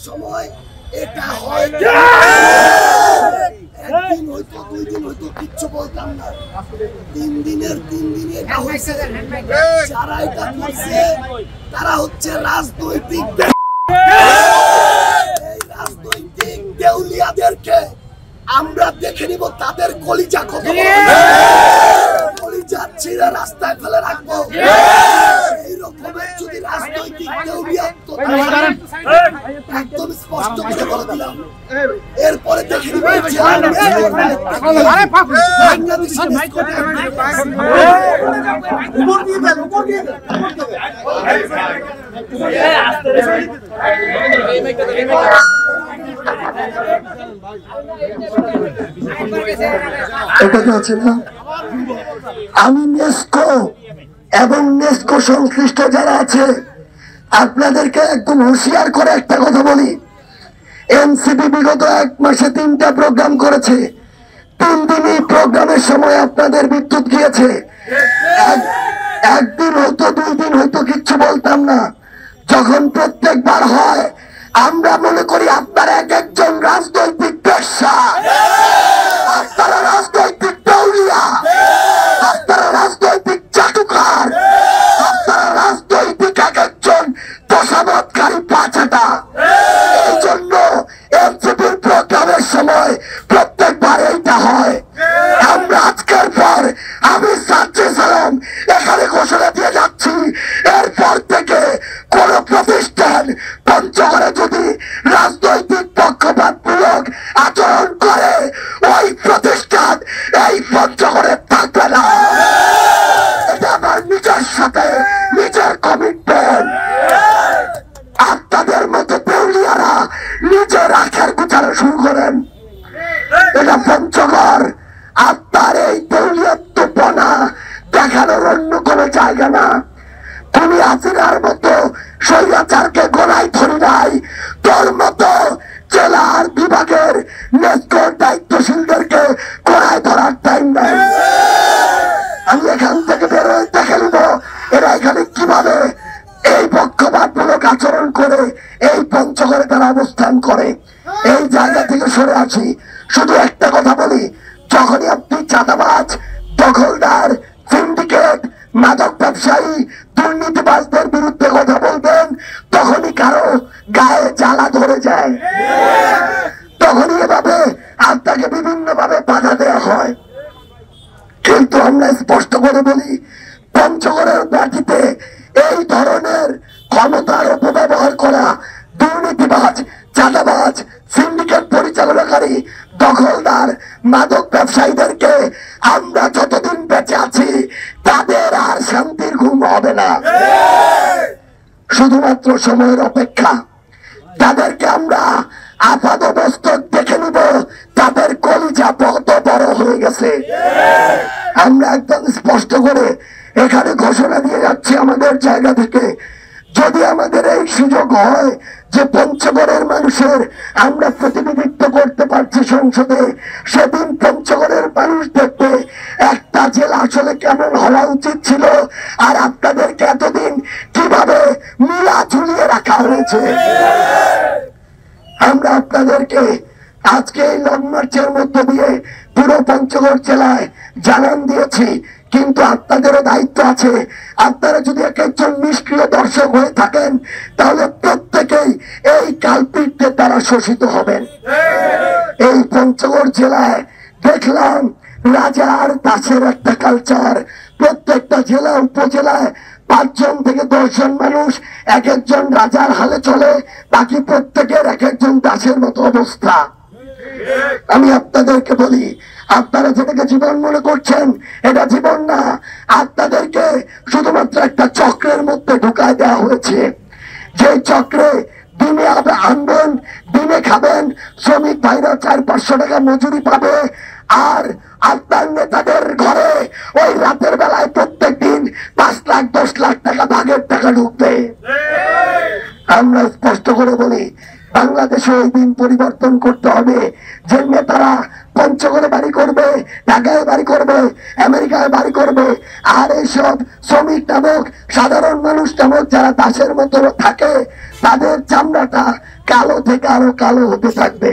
সময় এটা হয় একদিন হয়তো 2 দিন হয়তো কিচ্ছু বলতাম না, 3 দিনের 3 দিন এটা হয়েছে। যারা এটা করছে তারা হচ্ছে রাজনৈতিক, এই রাজনৈতিক দেউলিয়াদেরকে আমরা দেখে নিব তাদের কলিজা কত কলিজা ছিঁড়ে রাস্তায় ফেলে রাখবো। এই রকমের যদি রাজনৈতিক দেউলিয়া একদম স্পষ্ট করে বলে দিলাম, এরপরে দেখে নিব আমি নেস্কো এবং নেস্কো সংশ্লিষ্ট যারা আছে আপনাদেরকে একদম হুঁশিয়ার করে একটা কথা বলি, এনসিপি বিগত 1 মাসে 3টা প্রোগ্রাম করেছে, 3 দিনই প্রোগ্রামের সময় আপনাদের বিদ্যুৎ গিয়েছে। একদিন হয়তো 2 দিন হয়তো কিচ্ছু বলতাম না, যখন প্রত্যেকবার হয় আমরা মনে করি আপনারা এক একজন রাজনৈতিক পেশা, আপনারা রাজনৈতিক দেউলিয়া, আপনারা রাজনৈতিক চাটুকার, আপনারা রাজনৈতিক এক একজন তোষামতকারী পাচাটা। এই জন্য এনসিপির প্রোগ্রামের সময় প্রত্যেকবার এইটা হয়। আমরা আজকের পর আমি সালাম এখানে ঘোষণা দিয়ে যাচ্ছি, এরপর থেকে কোন প্রতিষ্ঠান পঞ্চগড়ে যদি রাজনৈতিক পক্ষপাতমূলক আচরণ করে ওই প্রতিষ্ঠান এই পঞ্চগড়ে থাকবে না। এটা আমার নিজের সাথে নিজের কমিটমেন্ট। আপনাদের মতো দেউলিয়ারা নিজের আখের গুছানো শুরু করেন, এটা পঞ্চগড় আপনার এই দেউলিয়াত্বপনা দেখানোর অন্য কোন জায়গা না। তুমি হাসিনার মতো স্বৈরাচারকে গলায় ধরি নাই, তোর মতো জেলার বিভাগের নেস্কোর দায়িত্বশীলদেরকে গলায় ধরার টাইম নাই। আমি এখান থেকে বেরোয় দেখে নিব এরা এখানে কিভাবে এই পক্ষপাতমূলক আচরণ করে এই পঞ্চগড়ে তারা অবস্থান করে। এই জায়গা থেকে সরে আসি। শুধু একটা কথা বলি, যখনই আপনি চাঁদাবাজ, দখলদার, সিন্ডিকেট, মাদক ব্যবসায়ী, দুর্নীতিবাজদের বিরুদ্ধে কথা বলবেন, তখনই কারো গায়ে জ্বালা ধরে যায়, তখনই এভাবে আপনাকে বিভিন্ন ভাবে বাধা দেওয়া হয়। কিন্তু আমরা স্পষ্ট করে বলি, পঞ্চগড়ের মাটিতে এই ধরনের ক্ষমতার অপব্যবহার করা দুর্নীতিবাজ, চাঁদাবাজ, সিন্ডিকেট পরিচালনাকারী, দখলদার, মাদক ব্যবসায়ীদেরকে আমরা যতদিন বেঁচে আছি তাদের আর শান্তির ঘুম হবে না। শুধুমাত্র সময়ের অপেক্ষা। তাদেরকে আমরা আপাতমস্তক দেখে নিব তাদের কলিজা কত বড় হয়ে গেছে। আমরা একদম স্পষ্ট করে এখানে ঘোষণা দিয়ে যাচ্ছি আমাদের জায়গা থেকে, যদি আমাদের এই সুযোগ হয় যে পঞ্চগড়ের মানুষের আমরা প্রতিনিধিত্ব করতে পারছি সংসদে, সেদিন পঞ্চগড়ের মানুষ দেখবে একটা জেলা আসলে কেমন হওয়া উচিত ছিল, আর আপনাদেরকে এতদিন কিভাবে মিলা ঝুলিয়ে রাখা হয়েছে। আমরা আপনাদেরকে আজকে এই লং মার্চের মধ্য দিয়ে পুরো পঞ্চগড় জেলায় জানান দিয়েছি, কিন্তু আপনাদেরও দায়িত্ব আছে। আপনারা যদি এক একজন নিষ্ক্রিয় দর্শক হয়ে থাকেন তাহলে প্রত্যেকেই এই কালপিটে তারা শোষিত হবেন। এই পঞ্চগড় জেলায় দেখলাম রাজার দাসের একটা কালচার। প্রত্যেকটা জেলা উপজেলায় 5 জন থেকে 10 জন মানুষ এক একজন রাজার হালে চলে, বাকি প্রত্যেকের এক একজন দাসের মতো অবস্থা। আমি আপনাদেরকে বলি, আপনারা যেটাকে জীবন মনে করছেন এটা জীবন না। আপনাদেরকে শুধুমাত্র একটা চক্রের মধ্যে ঢুকায় দেওয়া হয়েছে, যে চক্রে দিনে আনবেন, দিনে খাবেন, শ্রমিক ভাইরা 400-500 টাকা মজুরি পাবে, আর আপনার নেতাদের ঘরে ওই রাতের বেলায় প্রত্যেক দিন 5 লাখ 10 লাখ টাকা ভাগের টাকা ঢুকবে। আমরা স্পষ্ট করে বলি, বাংলাদেশে ওই দিন পরিবর্তন করতে হবে যে নেতারা পঞ্চগড়ে বাড়ি করবে, ঢাকায় বাড়ি করবে, আমেরিকায় বাড়ি করবে, আর এইসব শ্রমিক নামক সাধারণ মানুষ নামক যারা দাসের মতো থাকে তাদের চামড়াটা থেকে আরো কালো হতে থাকবে।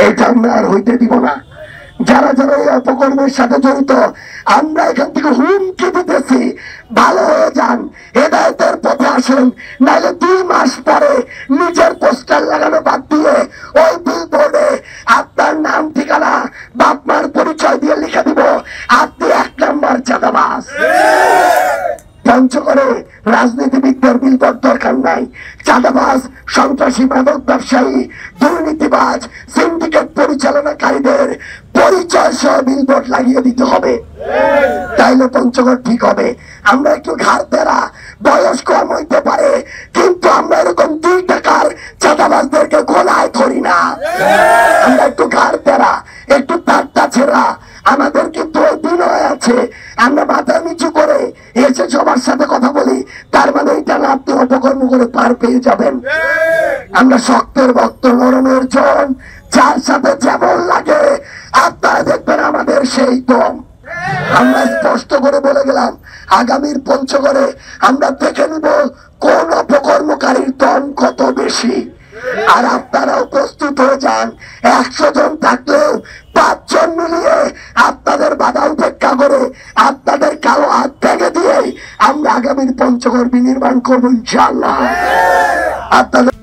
এটা আমরা আর হইতে দিব না। যারা যারা এই অপকর্মের সাথে জড়িত, আমরা এখান থেকে হুমকি দিতেছি, ভালো হয়ে যান, হেদায়েতের পথে আসেন, নাহলে 2 মাস পরে নিজের পোস্টার লাগানো বাদ দিয়ে ওই বিলবোর্ডে আপনার নাম ঠিকানা বাপ মার পরিচয় দিয়ে লিখে দিব আপনি 1 নম্বর চাঁদাবাজ। পঞ্চগড়ে রাজনীতিবিদদের বিলবোর্ড দরকার নাই। চাঁদাবাজ, সন্ত্রাসী, মাদক ব্যবসায়ী, দুর্নীতিবাজ, সিন্ডিকেট পরিচালনাকারীদের পরিচয় সহ বিলবোর্ড লাগিয়ে দিতে হবে, তাইলে পঞ্চগড় ঠিক হবে। আমরা একটু ঘাড় তেরা, বয়স কম হইতে পারে, কিন্তু আমরা এরকম 2 টাকার চাঁদাবাজদেরকে গোলায় ধরি না। আমরা একটু ঘাড় তেরা, একটু তারটা ছেড়া, আমাদের কিন্তু ওই বিনয় আছে। আমরা মাথা নিচু করে এসে সবার সাথে কথা বলি, তার মানে এটা না আপনি অপকর্ম করে পার পেয়ে যাবেন। আমরা শক্তের ভক্ত, নরমের জন, যার সাথে যেমন লাগে আপনারা দেখবেন আমাদের সেই দম। আমরা স্পষ্ট করে বলে গেলাম, আগামীর পঞ্চগড়ে আমরা দেখে নিব কোন অপকর্মকারীর দম কত বেশি। আর আপনারাও প্রস্তুত হয়ে যান, 100 জন থাকলেও 5 জন মিলিয়ে আপনাদের বাধা উপেক্ষা করে আপনাদের কালো হাত ভেঙে দিয়ে আমরা আগামীর পঞ্চগড় বিনির্মাণ করবো ইনশাআল্লাহ। আপনাদের